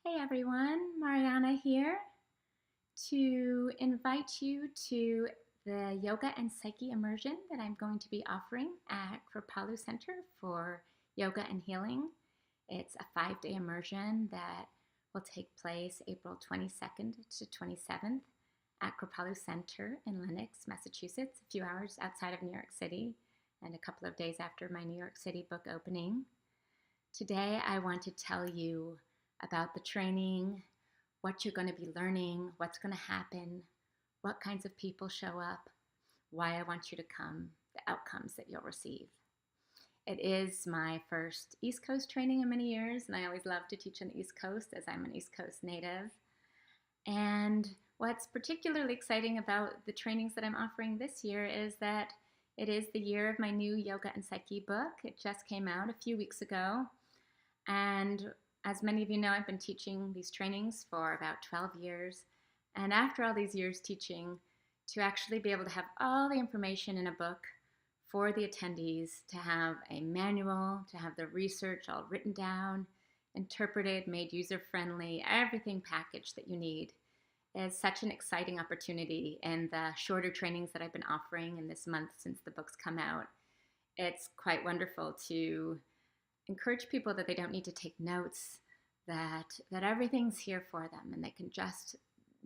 Hey everyone, Mariana here to invite you to the Yoga and Psyche Immersion that I'm going to be offering at Kripalu Center for Yoga and Healing. It's a 5-day immersion that will take place April 22nd to 27th at Kripalu Center in Lenox, Massachusetts, a few hours outside of New York City and a couple of days after my New York City book opening. Today I want to tell you about the training, what you're going to be learning, what's going to happen, what kinds of people show up, why I want you to come, the outcomes that you'll receive. It is my first East Coast training in many years, and I always love to teach on the East Coast as I'm an East Coast native. And what's particularly exciting about the trainings that I'm offering this year is that it is the year of my new Yoga and Psyche book. It just came out a few weeks ago. And as many of you know, I've been teaching these trainings for about 12 years. And after all these years teaching, to actually be able to have all the information in a book for the attendees, to have a manual, to have the research all written down, interpreted, made user-friendly, everything packaged that you need, is such an exciting opportunity. And the shorter trainings that I've been offering in this month since the book's come out, it's quite wonderful to encourage people that they don't need to take notes, that everything's here for them and they can just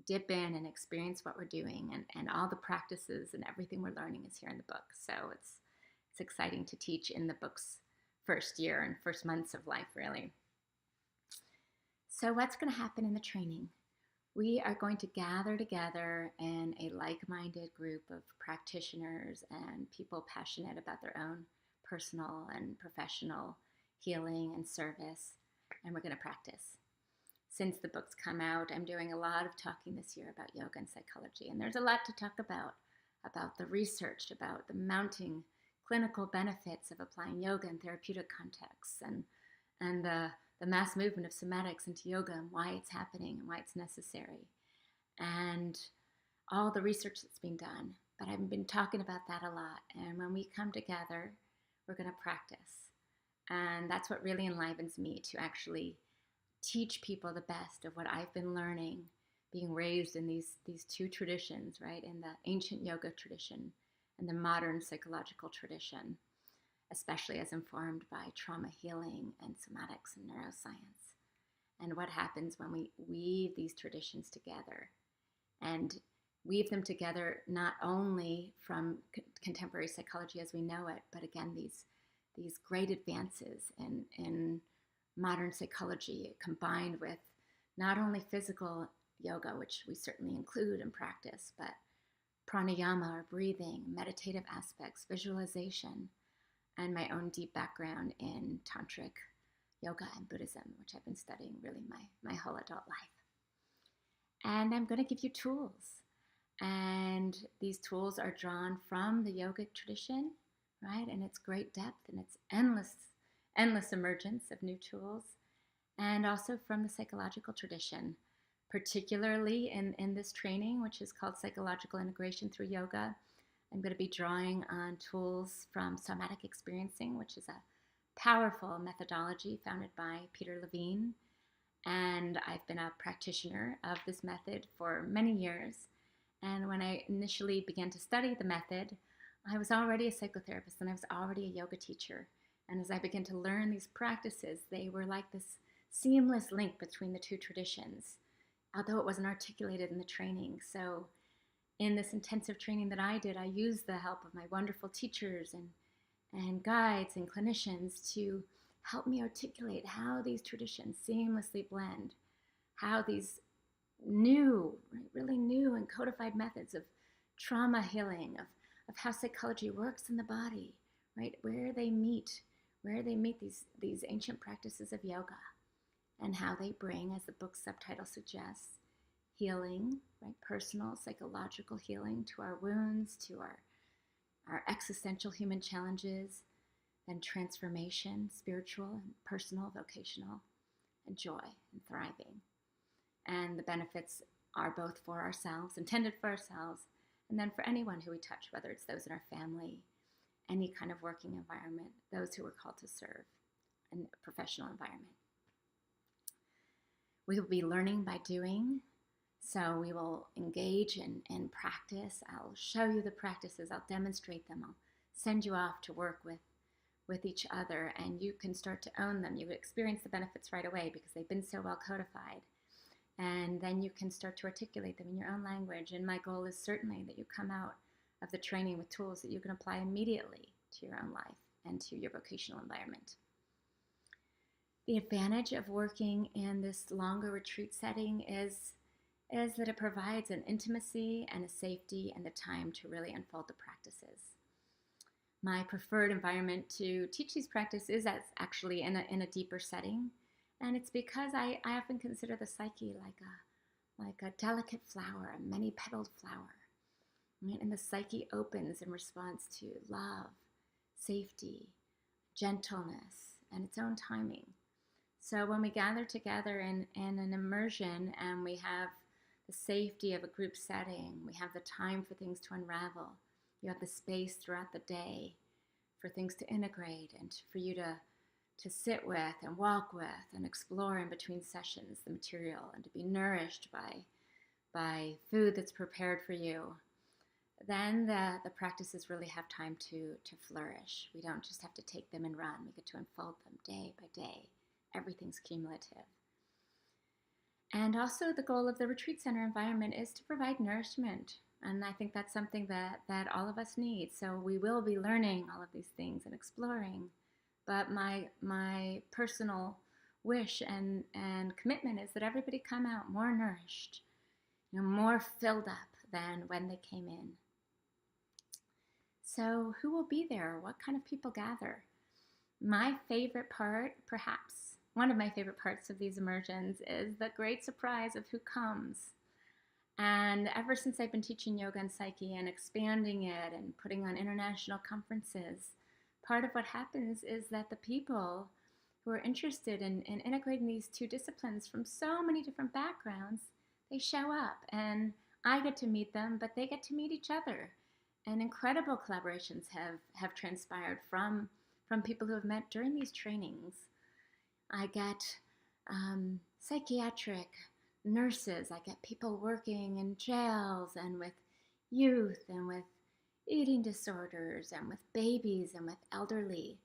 dip in and experience what we're doing, and all the practices and everything we're learning is here in the book. So it's exciting to teach in the book's first year and first months of life, really. So what's going to happen in the training? We are going to gather together in a like-minded group of practitioners and people passionate about their own personal and professional healing and service, and we're going to practice. Since the book's come out, I'm doing a lot of talking this year about yoga and psychology, and there's a lot to talk about the research, about the mounting clinical benefits of applying yoga in therapeutic contexts, and the mass movement of somatics into yoga and why it's happening and why it's necessary, and all the research that's being done. But I've been talking about that a lot, and when we come together, we're going to practice. And that's what really enlivens me, to actually teach people the best of what I've been learning, being raised in these two traditions, right? In the ancient yoga tradition and the modern psychological tradition, especially as informed by trauma healing and somatics and neuroscience. And what happens when we weave these traditions together, and weave them together not only from contemporary psychology as we know it, but again, these great advances in modern psychology combined with not only physical yoga, which we certainly include and practice, but pranayama, or breathing, meditative aspects, visualization, and my own deep background in tantric yoga and Buddhism, which I've been studying really my whole adult life. And I'm going to give you tools. And these tools are drawn from the yogic tradition, right? And its great depth and its endless emergence of new tools, and also from the psychological tradition, particularly in this training, which is called Psychological Integration Through Yoga. I'm going to be drawing on tools from somatic experiencing, which is a powerful methodology founded by Peter Levine. And I've been a practitioner of this method for many years. And when I initially began to study the method, I was already a psychotherapist and I was already a yoga teacher. And as I began to learn these practices, they were like this seamless link between the two traditions, although it wasn't articulated in the training. So in this intensive training that I did, I used the help of my wonderful teachers and guides and clinicians to help me articulate how these traditions seamlessly blend, how these new, really new and codified methods of trauma healing, of how psychology works in the body, right? Where they meet these ancient practices of yoga, and how they bring, as the book's subtitle suggests, healing, right? Personal, psychological healing to our wounds, to our existential human challenges, and transformation, spiritual and personal, vocational, and joy and thriving. And the benefits are both for ourselves, intended for ourselves, and then for anyone who we touch, whether it's those in our family, any kind of working environment, those who are called to serve in a professional environment. We will be learning by doing. So we will engage in practice. I'll show you the practices. I'll demonstrate them. I'll send you off to work with each other, and you can start to own them. You experience the benefits right away because they've been so well codified. And then you can start to articulate them in your own language. And my goal is certainly that you come out of the training with tools that you can apply immediately to your own life and to your vocational environment. The advantage of working in this longer retreat setting is that it provides an intimacy and a safety and the time to really unfold the practices. My preferred environment to teach these practices is actually in a deeper setting, and it's because I often consider the psyche like a delicate flower, a many-petaled flower. Right? And the psyche opens in response to love, safety, gentleness, and its own timing. So when we gather together in an immersion and we have the safety of a group setting, we have the time for things to unravel, you have the space throughout the day for things to integrate and for you to sit with and walk with and explore in between sessions the material and to be nourished by food that's prepared for you, then the practices really have time to flourish. We don't just have to take them and run. We get to unfold them day by day. Everything's cumulative. And also the goal of the retreat center environment is to provide nourishment. And I think that's something that all of us need. So we will be learning all of these things and exploring. But my personal wish and commitment is that everybody come out more nourished, more filled up than when they came in. So who will be there? What kind of people gather? My favorite part, perhaps one of my favorite parts of these immersions, is the great surprise of who comes. And ever since I've been teaching yoga and psyche and expanding it and putting on international conferences, part of what happens is that the people who are interested in integrating these two disciplines from so many different backgrounds, they show up and I get to meet them, but they get to meet each other. And incredible collaborations have transpired from people who have met during these trainings. I get psychiatric nurses, I get people working in jails and with youth and with eating disorders and with babies and with elderly.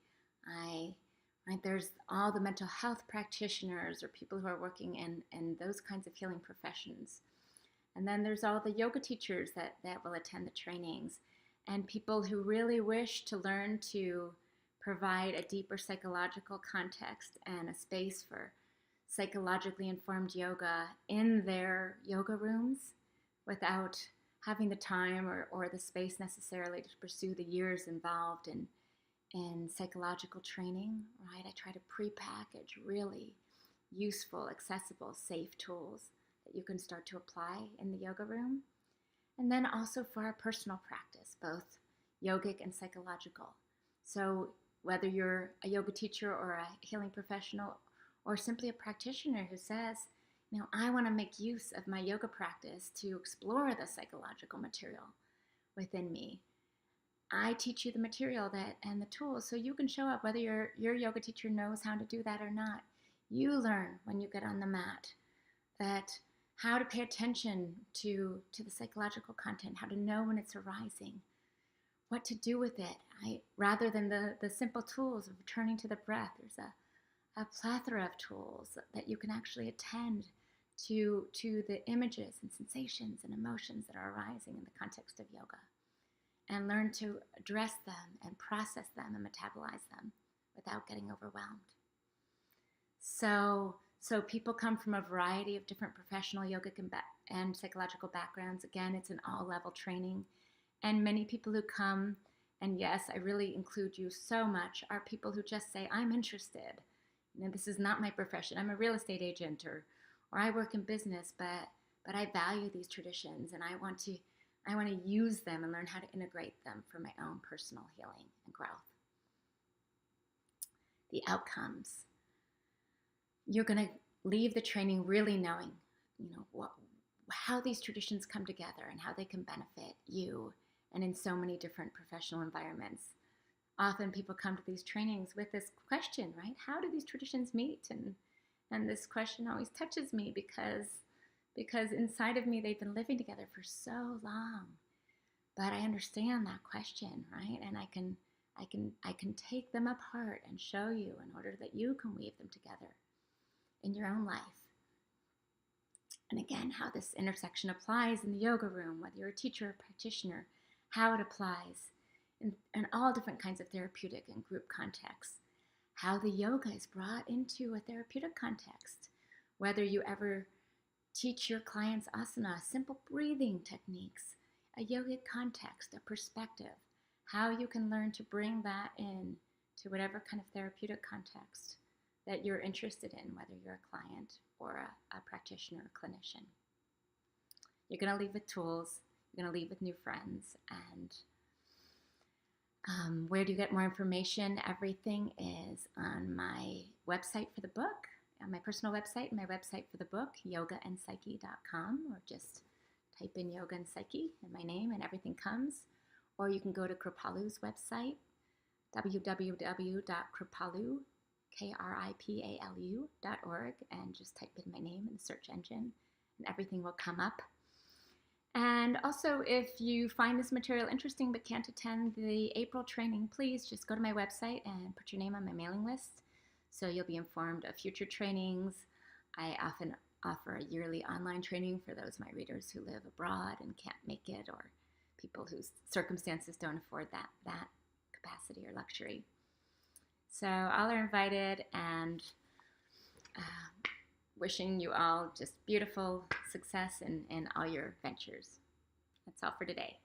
There's all the mental health practitioners or people who are working in those kinds of healing professions. And then there's all the yoga teachers that will attend the trainings and people who really wish to learn to provide a deeper psychological context and a space for psychologically informed yoga in their yoga rooms without having the time or the space necessarily to pursue the years involved in psychological training, right? I try to pre-package really useful, accessible, safe tools that you can start to apply in the yoga room. And then also for our personal practice, both yogic and psychological. So whether you're a yoga teacher or a healing professional or simply a practitioner who says, I want to make use of my yoga practice to explore the psychological material within me. I teach you the material and the tools so you can show up whether your yoga teacher knows how to do that or not. You learn when you get on the mat that how to pay attention to the psychological content, how to know when it's arising, what to do with it. Rather than the simple tools of returning to the breath, there's a plethora of tools that you can actually attend to the images and sensations and emotions that are arising in the context of yoga and learn to address them and process them and metabolize them without getting overwhelmed. So people come from a variety of different professional yogic and psychological backgrounds. Again, it's an all-level training. And many people who come, and yes, I really include you so much, are people who just say, I'm interested. This is not my profession. I'm a real estate agent or I work in business, but I value these traditions and I want to use them and learn how to integrate them for my own personal healing and growth. The outcomes. You're going to leave the training really knowing, how these traditions come together and how they can benefit you and in so many different professional environments. Often people come to these trainings with this question, right? How do these traditions meet And this question always touches me because inside of me they've been living together for so long. But I understand that question, right? And I can take them apart and show you in order that you can weave them together in your own life. And again, how this intersection applies in the yoga room, whether you're a teacher or practitioner, how it applies in all different kinds of therapeutic and group contexts, how the yoga is brought into a therapeutic context, whether you ever teach your clients asana, simple breathing techniques, a yogic context, a perspective, how you can learn to bring that in to whatever kind of therapeutic context that you're interested in, whether you're a client or a practitioner or clinician. You're going to leave with tools, you're going to leave with new friends, and where do you get more information? Everything is on my website for the book, on my personal website, and my website for the book, yogaandpsyche.com, or just type in yoga and psyche and my name and everything comes. Or you can go to Kripalu's website, www.kripalu.org, and just type in my name in the search engine and everything will come up. And also, if you find this material interesting but can't attend the April training, please just go to my website and put your name on my mailing list so you'll be informed of future trainings. I often offer a yearly online training for those of my readers who live abroad and can't make it, or people whose circumstances don't afford that capacity or luxury. So all are invited, and wishing you all just beautiful success in all your ventures. That's all for today.